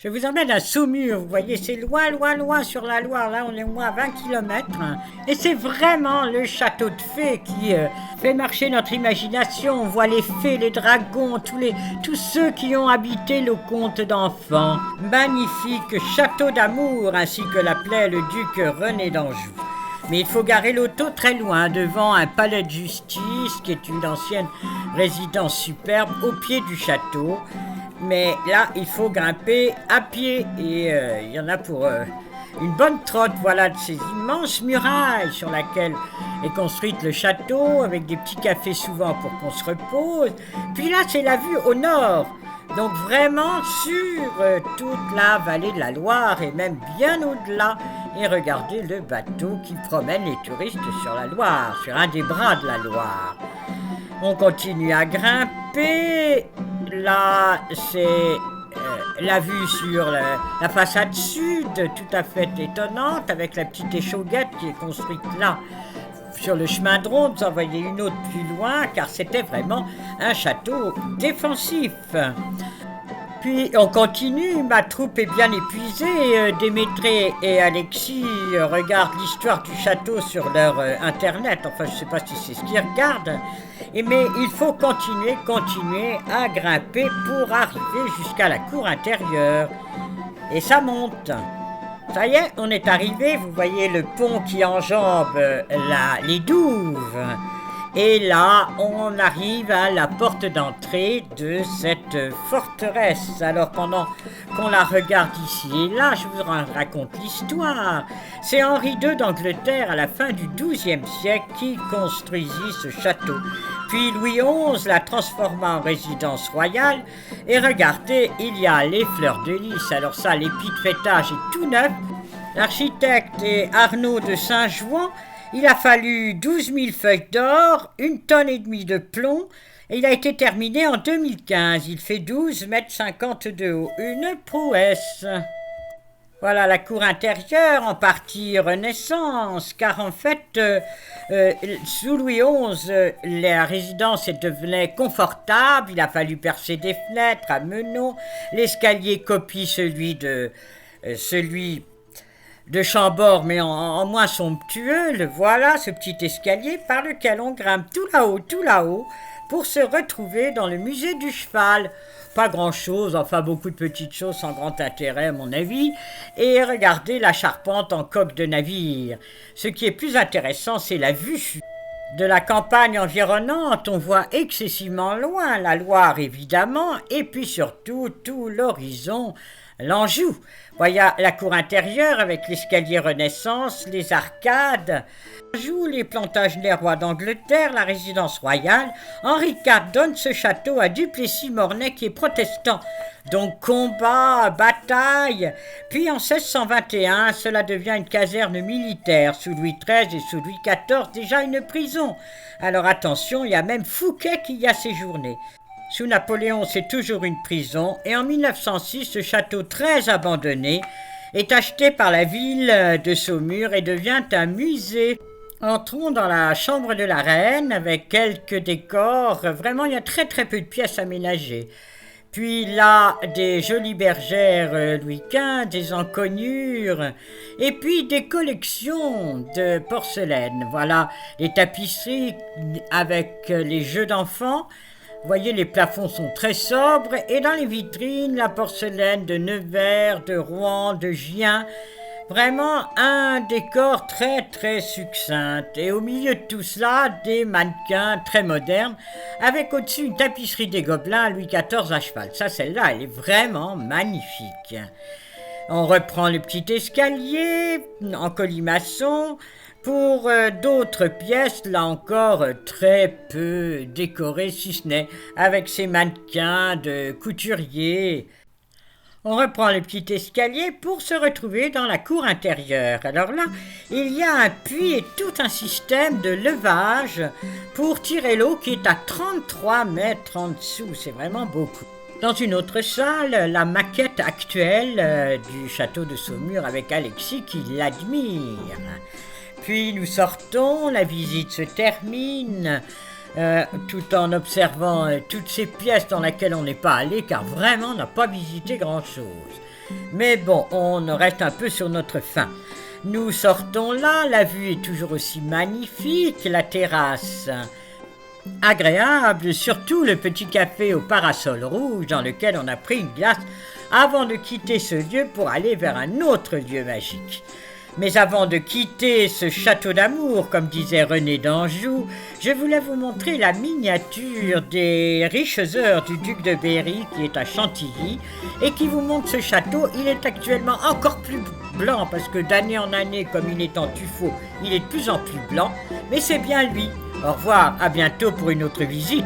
Je vous emmène à Saumur, vous voyez, c'est loin, loin, loin sur la Loire, là on est au moins à 20 km. Et c'est vraiment le château de fées qui fait marcher notre imagination. On voit les fées, les dragons, tous ceux qui ont habité le conte d'enfants. Magnifique château d'amour, ainsi que l'appelait le duc René d'Anjou. Mais il faut garer l'auto très loin, devant un palais de justice, qui est une ancienne résidence superbe, au pied du château. Mais là, il faut grimper à pied et il y en a pour une bonne trotte, voilà, de ces immenses murailles sur lesquelles est construite le château, avec des petits cafés souvent pour qu'on se repose. Puis là, c'est la vue au nord, donc vraiment sur toute la vallée de la Loire et même bien au-delà. Et regardez le bateau qui promène les touristes sur la Loire, sur un des bras de la Loire. On continue à grimper. Là, c'est la vue sur la façade sud, tout à fait étonnante, avec la petite échauguette qui est construite là, sur le chemin de ronde. Vous en voyez une autre plus loin, car c'était vraiment un château défensif. Puis on continue, ma troupe est bien épuisée. Démétré et Alexis regardent l'histoire du château sur leur internet. Enfin, je ne sais pas si c'est ce qu'ils regardent. Mais il faut continuer à grimper pour arriver jusqu'à la cour intérieure. Et ça monte. Ça y est, on est arrivé. Vous voyez le pont qui enjambe les douves. Et là, on arrive à la porte d'entrée de cette forteresse. Alors, pendant qu'on la regarde ici et là, je vous raconte l'histoire. C'est Henri II d'Angleterre, à la fin du XIIe siècle, qui construisit ce château. Puis Louis XI la transforma en résidence royale. Et regardez, il y a les fleurs de lys. Alors ça, l'épi de fêtage est tout neuf. L'architecte est Arnaud de Saint-Jouan. Il a fallu 12 000 feuilles d'or, 1,5 tonnes de plomb, et il a été terminé en 2015. Il fait 12,50 m de haut. Une prouesse. Voilà la cour intérieure, en partie Renaissance, car en fait, sous Louis XI, la résidence devenait confortable. Il a fallu percer des fenêtres à meneaux. L'escalier copie celui de Chambord, mais en moins somptueux. Le voilà, ce petit escalier par lequel on grimpe tout là-haut, pour se retrouver dans le musée du cheval. Pas grand-chose, enfin beaucoup de petites choses sans grand intérêt à mon avis. Et regardez la charpente en coque de navire. Ce qui est plus intéressant, c'est la vue. De la campagne environnante, on voit excessivement loin la Loire évidemment, et puis surtout tout l'horizon, l'Anjou. Voyez la cour intérieure avec l'escalier Renaissance, les arcades, l'Anjou, les Plantagenets rois d'Angleterre, la résidence royale. Henri IV donne ce château à Duplessis-Mornay qui est protestant. Donc combat, bataille. Puis en 1621, cela devient une caserne militaire. Sous Louis XIII et sous Louis XIV, déjà une prison. Alors attention, il y a même Fouquet qui y a séjourné. Sous Napoléon, c'est toujours une prison. Et en 1906, ce château très abandonné est acheté par la ville de Saumur et devient un musée. Entrons dans la chambre de la reine avec quelques décors. Vraiment, il y a très très peu de pièces aménagées. Puis là, des jolies bergères Louis XV, des encoignures, et puis des collections de porcelaine. Voilà, les tapisseries avec les jeux d'enfants. Vous voyez, les plafonds sont très sobres, et dans les vitrines, la porcelaine de Nevers, de Rouen, de Gien. Vraiment un décor très très succinct. Et au milieu de tout cela, des mannequins très modernes, avec au-dessus une tapisserie des Gobelins Louis XIV à cheval. Ça, celle-là, elle est vraiment magnifique. On reprend le petit escalier en colimaçon. Pour d'autres pièces, là encore, très peu décorées, si ce n'est avec ces mannequins de couturiers. On reprend le petit escalier pour se retrouver dans la cour intérieure. Alors là, il y a un puits et tout un système de levage pour tirer l'eau qui est à 33 mètres en dessous. C'est vraiment beaucoup. Dans une autre salle, la maquette actuelle du château de Saumur avec Alexis qui l'admire. Puis nous sortons, la visite se termine, tout en observant toutes ces pièces dans lesquelles on n'est pas allé, car vraiment on n'a pas visité grand-chose. Mais bon, on reste un peu sur notre faim. Nous sortons là, la vue est toujours aussi magnifique, la terrasse agréable, surtout le petit café au parasol rouge dans lequel on a pris une glace avant de quitter ce lieu pour aller vers un autre lieu magique. Mais avant de quitter ce château d'amour, comme disait René d'Anjou, je voulais vous montrer la miniature des riches heures du duc de Berry qui est à Chantilly et qui vous montre ce château. Il est actuellement encore plus blanc parce que d'année en année, comme il est en tuffeau, il est de plus en plus blanc, mais c'est bien lui. Au revoir, à bientôt pour une autre visite.